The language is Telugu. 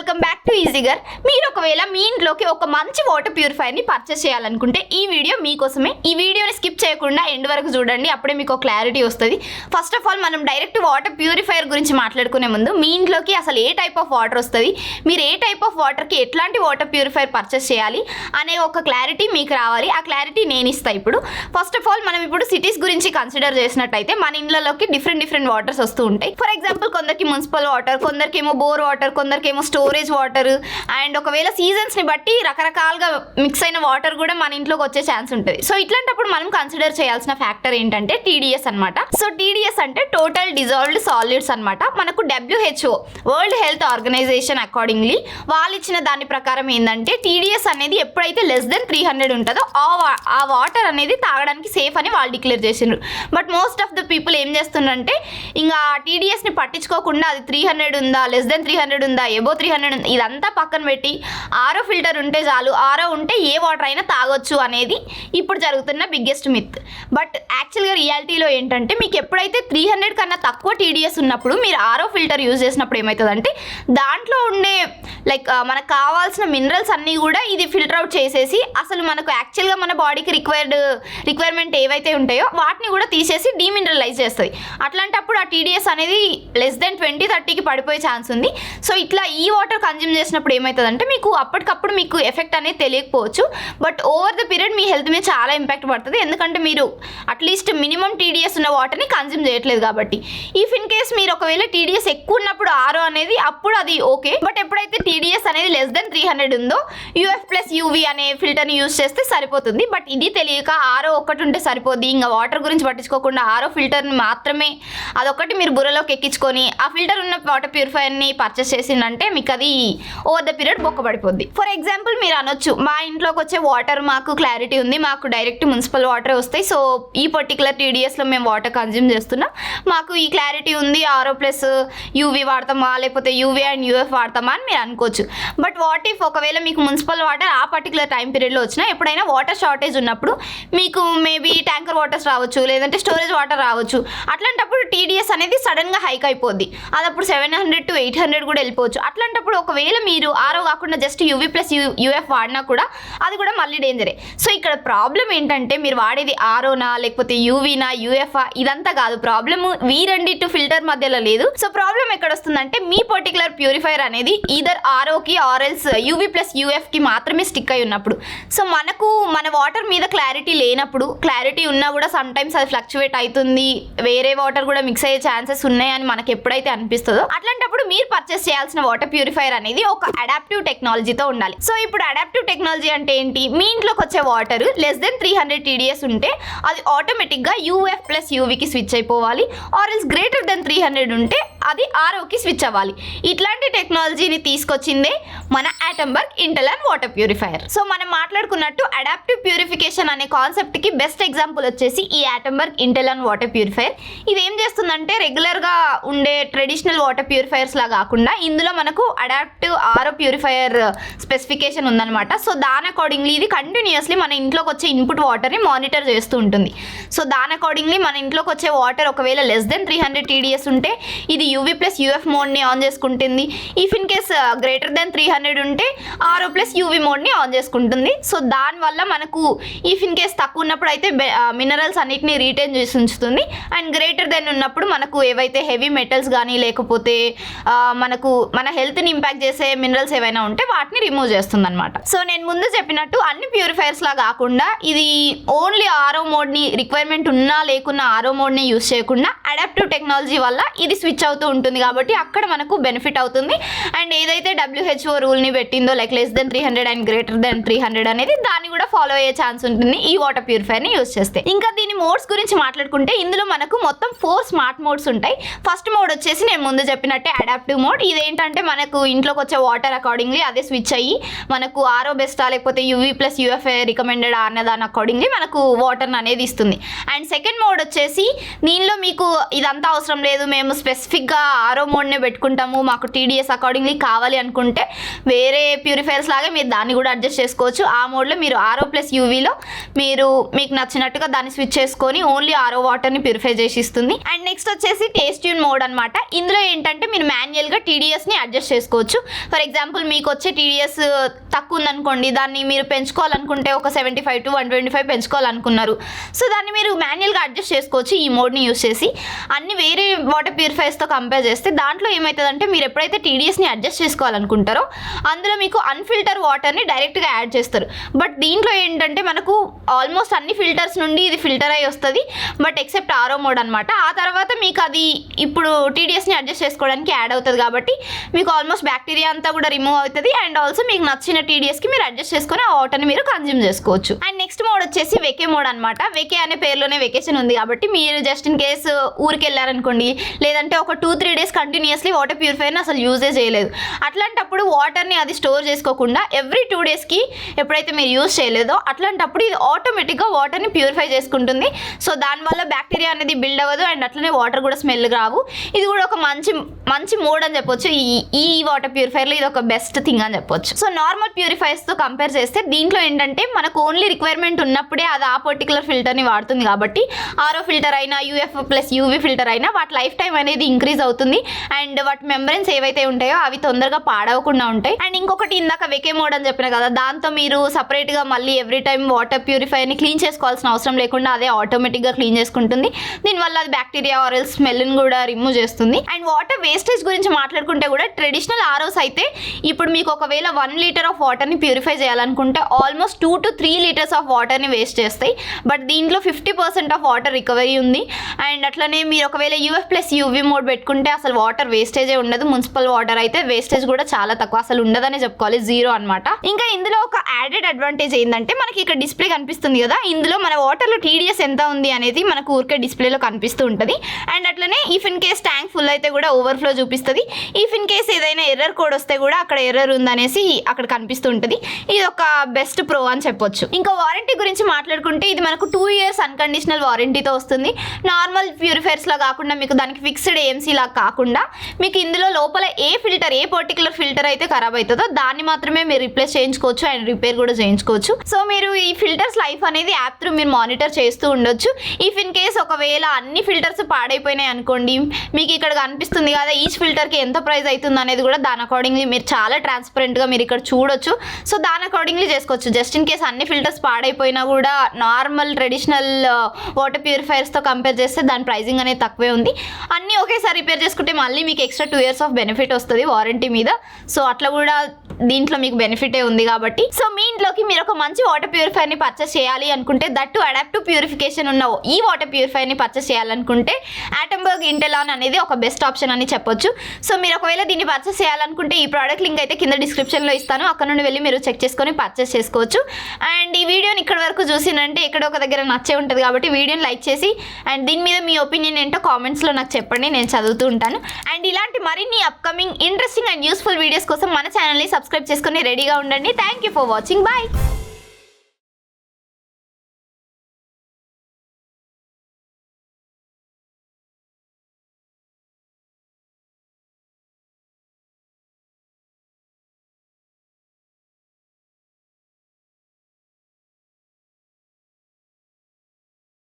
Welcome back to ఈజీగర్. మీరు ఒకవేళ మీ ఇంట్లోకి ఒక మంచి వాటర్ ప్యూరిఫైయర్ని పర్చేస్ చేయాలనుకుంటే ఈ వీడియో మీకోసమే. ఈ వీడియోని స్కిప్ చేయకుండా ఎండ్ వరకు చూడండి, అప్పుడే మీకు క్లారిటీ వస్తుంది. ఫస్ట్ ఆఫ్ ఆల్ మనం డైరెక్ట్ వాటర్ ప్యూరిఫైయర్ గురించి మాట్లాడుకునే ముందు మీ ఇంట్లోకి అసలు ఏ టైప్ ఆఫ్ వాటర్ వస్తుంది, మీరు ఏ టైప్ ఆఫ్ వాటర్కి ఎట్లాంటి వాటర్ ప్యూరిఫైయర్ పర్చేస్ చేయాలి అనే ఒక క్లారిటీ మీకు రావాలి. ఆ క్లారిటీ నేను ఇస్తాను ఇప్పుడు. ఫస్ట్ ఆఫ్ ఆల్ మనం ఇప్పుడు సిటీస్ గురించి కన్సిడర్ చేసినట్టయితే మన ఇండ్లలోకి డిఫరెంట్ వాటర్స్ వస్తూ ఉంటాయి. ఫర్ ఎగ్జాంపుల్ కొందరికి మున్సిపల్ వాటర్, కొందరికేమో బోర్ వాటర్, కొందరికేమో స్టోరేజ్ వాటర్, అండ్ ఒకవేళ సీజన్స్ని బట్టి రకరకాలుగా మిక్స్ అయిన వాటర్ కూడా మన ఇంట్లోకి వచ్చే ఛాన్స్ ఉంటుంది. సో ఇట్లాంటప్పుడు మనం కన్సిడర్ చేయాల్సిన ఫ్యాక్టర్ ఏంటంటే టీడీఎస్ అనమాట. సో టీడీఎస్ అంటే టోటల్ డిజాల్వ్డ్ సాలిడ్స్ అనమాట. మనకు WHO world health organization accordingly వాళ్ళు ఇచ్చిన దాని ప్రకారం ఏంటంటే టీడీఎస్ అనేది ఎప్పుడైతే లెస్ దెన్ 300 ఉంటుందో ఆ వాటర్ అనేది తాగడానికి సేఫ్ అని వాళ్ళు డిక్లేర్ చేసిండ్రు. But most of the people ఏం చేస్తుందంటే ఇంకా టీడీఎస్ని పట్టించుకోకుండా అది 300 ఉందా, లెస్ దెన్ 300 ఉందా, ఎబో 300 ఉందా, ఇదంతా పక్కన పెట్టి ఆరో ఫిల్టర్ ఉంటే చాలు, ఆరో ఉంటే ఏ వాటర్ అయినా తాగొచ్చు అనేది ఇప్పుడు జరుగుతున్న బిగ్గెస్ట్ మిత్. బట్ యాక్చువల్గా రియాలిటీలో ఏంటంటే మీకు ఎప్పుడైతే 300 కన్నా తక్కువ టీడీఎస్ ఉన్నప్పుడు మీరు ఆరో ఫిల్టర్ యూజ్ చేసినప్పుడు ఏమవుతుందంటే దాంట్లో ఉండే మనకు కావాల్సిన మినరల్స్ అన్నీ కూడా ఇది ఫిల్టర్ అవుట్ చేసేసి అసలు మనకు యాక్చువల్గా మన బాడీకి రిక్వైర్మెంట్ ఏవైతే ఉంటాయో వాటిని కూడా తీసేసి డీమినరలైజ్ చేస్తుంది. అట్లాంటప్పుడు ఆ టీడీఎస్ అనేది లెస్ దెన్ 20-30కి పడిపోయే ఛాన్స్ ఉంది. సో ఇట్లా ఈ వాటర్ కన్జ్యూమ్ చేసినప్పుడు ఏమవుతుందంటే మీకు అప్పటికప్పుడు మీకు ఎఫెక్ట్ అనేది తెలియకపోవచ్చు, but over the period me health మీద చాలా ఇంపాక్ట్ పడుతుంది. ఎందుకంటే మీరు అట్లీస్ట్ మినిమం టీడీఎస్ ఉన్న వాటర్ని కన్జ్యూమ్ చేయట్లేదు కాబట్టి. ఇఫ్ ఇన్ కేస్ మీరు ఒకవేళ టీడీఎస్ ఎక్కువ ఉన్నప్పుడు ఆరో అనేది అప్పుడు అది ఓకే. బట్ ఎప్పుడైతే టీడీఎస్ అనేది లెస్ దెన్ 300 ఉందో UF+UV అనే ఫిల్టర్ని యూజ్ చేస్తే సరిపోతుంది. బట్ ఇది తెలియక ఆరో ఒక్కటి ఉంటే సరిపోద్ది, ఇంకా వాటర్ గురించి పట్టించుకోకుండా ఆరో ఫిల్టర్ని మాత్రమే అదొక్కటి మీరు బుర్రలోకి ఎక్కించుకొని ఆ ఫిల్టర్ ఉన్న వాటర్ ప్యూరిఫైయర్ని పర్చేస్ చేసిందంటే మీకు అది ఓవర్ ద పీరియడ్ బొక్కబడిపోద్ది. ఫర్ ఎగ్జాంపుల్ మీరు అనొచ్చు, మా ఇంట్లోకి వచ్చే వాటర్ మాకు క్లారిటీ ఉంది, మాకు డైరెక్ట్ మున్సిపల్ వాటర్ వస్తాయి, సో ఈ పర్టికులర్ టీడీఎస్లో మేము వాటర్ కన్జ్యూమ్ చేస్తున్నాం, మాకు ఈ క్లారిటీ ఉంది, RO+UV వాడతామా లేకపోతే UV అండ్ UF వాడతామా అని మీరు అనుకోవచ్చు. బట్ వాట్ ఇఫ్ ఒకవేళ మీకు మున్సిపల్ వాటర్ ఆ పర్టికులర్ టైం పీరియడ్లో వచ్చినా ఎప్పుడైనా వాటర్ షార్టేజ్ ఉన్నప్పుడు మీకు మేబీ ట్యాంకర్ వాటర్స్ రావచ్చు, లేదంటే స్టోరేజ్ వాటర్ రావచ్చు. అట్లాంటప్పుడు టీడీఎస్ అనేది సడన్గా హైక్ అయిపోద్ది, అది అప్పుడు 700 to 800 కూడా వెళ్ళిపోవచ్చు. అట్లాంటప్పుడు ఒకవేళ మీరు ఆరో కాకుండా జస్ట్ UV+UF వాడినా కూడా అది కూడా మళ్ళీ డేంజరే. సో ఇక్కడ ప్రాబ్లం ఏంటంటే మీరు వాడేది ఆరోనా లేకపోతే UVనా UFా ఇదంతా కాదు ప్రాబ్లమ్, ఈ రెండిటి ఫిల్టర్ మధ్యలో లేదు. సో ప్రాబ్లం ఎక్కడ వస్తుందంటే మీ పర్టికులర్ ప్యూరిఫైయర్ అనేది ఈదర్ ఆర్ఓకి ఆర్ఎల్స్ UV+UFకి మాత్రమే స్టిక్ అయి ఉన్నప్పుడు. సో మనకు మన వాటర్ మీద క్లారిటీ లేనప్పుడు, క్లారిటీ ఉన్నా కూడా సమ్ టైమ్స్ అది ఫ్లక్చువేట్ అవుతుంది, వేరే వాటర్ కూడా మిక్స్ అయ్యే ఛాన్సెస్ ఉన్నాయని మనకు ఎప్పుడైతే అనిపిస్తుందో అట్లాంటప్పుడు మీరు పర్చేస్ చేయాల్సిన వాటర్ ప్యూరిఫైయర్ అనేది ఒక అడాప్టివ్ టెక్నాలజీతో ఉండాలి. సో ఇప్పుడు అడాప్టివ్ టెక్నాలజీ అంటే ఏంటి, మీ ఇంట్లోకి వచ్చే వాటర్ లెస్ దెన్ 300 TDS ఉంటే అది ఆటోమేటిక్గా UF+UVకి స్విచ్ అయిపోవాలి, ఆర్ఎల్స్ గ్రేటర్ దెన్ 300 ఉంటే అది ఆర్ఓకి స్విచ్ అవ్వాలి. ఇట్లాంటి టెక్నాలజీని తీసుకొచ్చిందే మన ఆటంబర్గ్ ఇంటెలాన్ వాటర్ ప్యూరిఫైయర్. సో మనం మాట్లాడుకున్నట్టు అడాప్టివ్ ప్యూరిఫికేషన్ అనే కాన్సెప్ట్కి బెస్ట్ ఎగ్జాంపుల్ వచ్చేసి ఈ ఆటంబర్గ్ ఇంటెలాన్ వాటర్ ప్యూరిఫైయర్. ఇది ఏం చేస్తుందంటే రెగ్యులర్గా ఉండే ట్రెడిషనల్ వాటర్ ప్యూరిఫైయర్స్ లా కాకుండా ఇందులో మనకు అడాప్టివ్ ఆరో ప్యూరిఫైయర్ స్పెసిఫికేషన్ ఉందన్నమాట. సో దాని అకార్డింగ్లీ ఇది కంటిన్యూస్లీ మన ఇంట్లోకి వచ్చే ఇన్పుట్ వాటర్ని మానిటర్ చేస్తూ ఉంటుంది. సో దాని అకార్డింగ్లీ మన ఇంట్లోకి వచ్చే వాటర్ ఒకవేళ లెస్ దెన్ 300 TDS ఉంటే ఇది UV+UF మోడ్ని ఆన్ చేసుకుంటుంది. If in case greater than 300 ఉంటే RO+UV మోడ్ని ఆన్ చేసుకుంటుంది. సో దానివల్ల మనకు ఇఫ్ ఇన్ కేస్ తక్కువ ఉన్నప్పుడు అయితే మినరల్స్ అన్నిటిని రీటైన్ చేసి ఉంచుతుంది, అండ్ గ్రేటర్ దెన్ ఉన్నప్పుడు మనకు ఏవైతే హెవీ మెటల్స్ కానీ లేకపోతే మనకు మన హెల్త్ని ఇంపాక్ట్ చేసే మినరల్స్ ఏవైనా ఉంటే వాటిని రిమూవ్ చేస్తుంది అనమాట. సో నేను ముందు చెప్పినట్టు అన్ని ప్యూరిఫైయర్స్ లా కాకుండా ఇది ఓన్లీ ఆరో మోడ్ని రిక్వైర్మెంట్ ఉన్నా లేకున్నా ఆరో మోడ్ని యూజ్ చేయకుండా అడాప్టివ్ టెక్నాలజీ వల్ల ఇది స్విచ్ అవుతూ ఉంటుంది కాబట్టి అక్కడ మనకు బెనిఫిట్ అవుతుంది. అండ్ ఏదైతే WHO రూల్ని పెట్టిందో less than 300 and greater than 300 అనేది దాన్ని కూడా ఫాలో అయ్యే ఛాన్స్ ఉంటుంది ఈ వాటర్ ప్యూరిఫైయర్ని యూజ్ చేస్తే. ఇంకా దీని మోడ్స్ గురించి మాట్లాడుకుంటే ఇందులో మనకు మొత్తం 4 స్మార్ట్ మోడ్స్ ఉంటాయి. ఫస్ట్ మోడ్ వచ్చేసి నేను ముందు చెప్పినట్టే అడాప్టివ్ మోడ్. ఇదేంటంటే మనకు ఇంట్లోకి వచ్చే వాటర్ అకార్డింగ్లీ అదే స్విచ్ అయ్యి మనకు ఆరో బెస్టా లేకపోతే UV+UF రికమెండెడ్ అనే దాని అకార్డింగ్లీ మనకు వాటర్ అనేది ఇస్తుంది. అండ్ సెకండ్ మోడ్ వచ్చేసి దీనిలో మీకు ఇదంతా అవసరం లేదు, మేము స్పెసిఫిక్గా ఇంకా ఆరో మోడ్నే పెట్టుకుంటాము, మాకు టీడీఎస్ అకార్డింగ్లీ కావాలి అనుకుంటే వేరే ప్యూరిఫైయర్స్ లాగే మీరు దాన్ని కూడా అడ్జస్ట్ చేసుకోవచ్చు. ఆ మోడ్లో మీరు ఆరో ప్లస్ యూవీలో మీరు మీకు నచ్చినట్టుగా దాన్ని స్విచ్ చేసుకొని ఓన్లీ ఆరో వాటర్ని ప్యూరిఫై చేసి ఇస్తుంది. అండ్ నెక్స్ట్ వచ్చేసి టేస్ట్ ట్యూన్ మోడ్ అనమాట. ఇందులో ఏంటంటే మీరు మాన్యువల్గా టీడీఎస్ని అడ్జస్ట్ చేసుకోవచ్చు. ఫర్ ఎగ్జాంపుల్ మీకు వచ్చే టీడీఎస్ తక్కువ ఉందనుకోండి, దాన్ని మీరు పెంచుకోవాలనుకుంటే ఒక 75 to 125 పెంచుకోవాలనుకున్నారు, సో దాన్ని మీరు మాన్యువల్గా అడ్జస్ట్ చేసుకోవచ్చు ఈ మోడ్ని యూస్ చేసి. అన్ని వేరే వాటర్ ప్యూరిఫైయర్స్తో కంపేర్ చేస్తే దాంట్లో ఏమవుతుందంటే మీరు ఎప్పుడైతే టీడీఎస్ని అడ్జస్ట్ చేసుకోవాలనుకుంటారో అందులో మీకు అన్ఫిల్టర్ వాటర్ని డైరెక్ట్గా యాడ్ చేస్తారు. బట్ దీంట్లో ఏంటంటే మనకు ఆల్మోస్ట్ అన్ని ఫిల్టర్స్ నుండి ఇది ఫిల్టర్ అయి వస్తుంది, బట్ ఎక్సెప్ట్ ఆరో మోడ్ అనమాట. ఆ తర్వాత మీకు అది ఇప్పుడు టీడీఎస్ని అడ్జస్ట్ చేసుకోవడానికి యాడ్ అవుతుంది కాబట్టి మీకు ఆల్మోస్ట్ బ్యాక్టీరియా అంతా కూడా రిమూవ్ అవుతుంది. అండ్ ఆల్సో మీకు నచ్చిన టీడీఎస్కి మీరు అడ్జస్ట్ చేసుకొని ఆ వాటర్ని మీరు కన్జ్యూమ్ చేసుకోవచ్చు. అండ్ నెక్స్ట్ మోడ్ వచ్చేసి వెకే మోడ్ అనమాట. వెకే అనే పేరులోనే వెకేషన్ ఉంది కాబట్టి మీరు జస్ట్ ఇన్ కేస్ ఊరికి వెళ్ళారనుకోండి, లేదంటే ఒక 2-3 days కంటిన్యూస్లీ వాటర్ ప్యూరిఫైయర్ని అసలు యూజే చేయలేదు, అట్లాంటప్పుడు వాటర్ని అది స్టోర్ చేసుకోకుండా ఎవ్రీ 2 daysకి ఎప్పుడైతే మీరు యూజ్ చేయలేదో అట్లాంటప్పుడు ఇది ఆటోమేటిక్గా వాటర్ని ప్యూరిఫై చేసుకుంటుంది. సో దానివల్ల బ్యాక్టీరియా అనేది బిల్డ్ అవ్వదు అండ్ అట్లనే వాటర్ కూడా స్మెల్ రావు. ఇది కూడా ఒక మంచి మోడ్ అని చెప్పొచ్చు. ఈ వాటర్ ప్యూరిఫైయర్లో ఇది ఒక బెస్ట్ థింగ్ అని చెప్పొచ్చు. సో నార్మల్ ప్యూరిఫైయర్స్తో కంపేర్ చేస్తే దీంట్లో ఏంటంటే మనకు ఓన్లీ రిక్వైర్మెంట్ ఉన్నప్పుడే అది ఆ పర్టికులర్ ఫిల్టర్ని వాడుతుంది కాబట్టి ఆరో ఫిల్టర్ అయినా యూఎఫ్ ప్లస్ యూవీ ఫిల్టర్ అయినా వాటి లైఫ్ టైం అనేది ఇంక్రీజ్ అవుతుంది అండ్ వాటి మెంబ్రెన్స్ ఏవైతే ఉంటాయో అవి తొందరగా పాడవకుండా ఉంటాయి. అండ్ ఇంకొకటి ఇందాక వెకే మోడ్ అని చెప్పిన కదా, దాంతో మీరు సపరేట్గా మళ్ళీ ఎవ్రీ టైం వాటర్ ప్యూరిఫైయర్ని క్లీన్ చేసుకోవాల్సిన అవసరం లేకుండా అదే ఆటోమేటిక్గా క్లీన్ చేసుకుంటుంది. దీనివల్ల అది బ్యాక్టీరియా ఆర్ స్మెల్ని కూడా రిమూవ్ చేస్తుంది. అండ్ వాటర్ వేస్టేజ్ గురించి మాట్లాడుకుంటే కూడా ట్రెడిషనల్ ఆరోస్ అయితే ఇప్పుడు మీకు ఒకవేళ 1 liter ఆఫ్ వాటర్ని ప్యూరిఫై చేయాలనుకుంటే ఆల్మోస్ట్ 2 to 3 liters ఆఫ్ వాటర్ని వేస్ట్ చేస్తాయి. బట్ దీంట్లో 50% ఆఫ్ వాటర్ రికవరీ ఉంది. అండ్ అట్లనే మీరు ఒకవేళ యూఎఫ్ ప్లస్ యూవీ మోడ్ పెట్టుకుంటే అసలు వాటర్ వేస్టేజే ఉండదు. మున్సిపల్ వాటర్ అయితే వేస్టేజ్ కూడా చాలా తక్కువ, అసలు ఉండదనే చెప్పుకోవాలి, 0 అనమాట. ఇంకా ఇందులో ఒక యాడెడ్ అడ్వాంటేజ్ ఏంటంటే మనకి ఇక్కడ డిస్ప్లే కనిపిస్తుంది కదా, ఇందులో మన వాటర్లో టీడీఎస్ ఎంత ఉంది అనేది మనకు ఊరికే డిస్ప్లేలో కనిపిస్తూ ఉంటుంది. అండ్ అట్లనే if in case tank full అయితే కూడా ఓవర్ఫ్లో చూపిస్తుంది. ఇఫ్ ఇన్ కేస్ ఏదైనా ఎర్రర్ కోడ్ వస్తే కూడా అక్కడ ఎర్రర్ ఉందనేసి అక్కడ కనిపిస్తూ ఉంటుంది. ఇది ఒక బెస్ట్ ప్రో అని చెప్పొచ్చు. ఇంకా వారంటీ గురించి మాట్లాడుకుంటే ఇది మనకు 2 years అన్కండిషనల్ వారంటీతో వస్తుంది. నార్మల్ ప్యూరిఫైయర్స్లో కాకుండా మీకు దానికి ఫిక్స్డ్ ఏఎంసీ లాగా కాకుండా మీకు ఇందులో లోపల ఏ పర్టికులర్ ఫిల్టర్ అయితే ఖరాబ్ అవుతుందో దాన్ని మాత్రమే మీరు రీప్లేస్ చేయించుకోవచ్చు అండ్ రిపేర్ కూడా చేయించుకోవచ్చు. సో మీరు ఈ ఫిల్టర్స్ లైఫ్ అనేది యాప్ త్రూ మీరు మానిటర్ చేస్తూ ఉండొచ్చు. ఇఫ్ ఇన్ కేస్ ఒకవేళ అన్ని ఫిల్టర్స్ పాడైపోయినాయి అనుకోండి, మీకు ఇక్కడ కనిపిస్తుంది కదా ఈచ్ ఫిల్టర్కి ఎంత ప్రైస్ అవుతుంది అనేది కూడా దాని అకార్డింగ్లీ మీరు చాలా ట్రాన్స్పరెంట్గా మీరు ఇక్కడ చూడొచ్చు. సో దాని అకార్డింగ్లీ చేసుకోవచ్చు. జస్ట్ ఇన్ కేస్ అన్ని ఫిల్టర్స్ పాడైపోయినా కూడా నార్మల్ ట్రెడిషనల్ వాటర్ ప్యూరిఫైయర్స్తో కంపేర్ చేస్తే దాని ప్రైజింగ్ అనేది తక్కువే ఉంది. అన్నీ ఒకేసారి రిపేర్ చేసుకుంటే మళ్ళీ మీకు ఎక్స్ట్రా 2 years ఆఫ్ బెనిఫిట్ వస్తుంది వారంటీ మీద. సో అట్లా కూడా దీంట్లో మీకు బెనిఫిటే ఉంది కాబట్టి. సో మీ ఇంట్లోకి మీరు ఒక మంచి వాటర్ ప్యూరిఫైయర్ని పర్చేస్ చేయాలి అనుకుంటే దట్టు అడాప్టివ్ ప్యూరిఫికేషన్ ఉన్న ఈ వాటర్ ప్యూరిఫైయర్ని పర్చేస్ చేయాలనుకుంటే ఆటంబర్గ్ ఇంటెలాన్ అనేది ఒక బెస్ట్ ఆప్షన్ అని చెప్పొచ్చు. సో మీరు ఒకవేళ దీన్ని పర్చేస్ చేయాలనుకుంటే ఈ ప్రోడక్ట్ లింక్ అయితే కింద డిస్క్రిప్షన్లో ఇస్తాను, అక్కడ నుండి వెళ్ళి మీరు చెక్ చేసుకొని పర్చేస్ చేసుకోవచ్చు. అండ్ ఈ వీడియోని ఇక్కడ వరకు చూసినంటే ఎక్కడో ఒక దగ్గర నచ్చే ఉంటుంది కాబట్టి వీడియోని లైక్ చేసి అండ్ దీని మీద మీ ఒపీనియన్ ఏంటో కామెంట్స్లో నాకు చెప్పండి, నేను చదువుతూ ఉంటాను. అండ్ ఇలాంటి మరిన్ని upcoming interesting and useful videos కోసం మన ఛానల్ని సబ్స్క్రైబ్ చేసుకొని రెడీగా ఉండండి. Thank you for watching. Bye.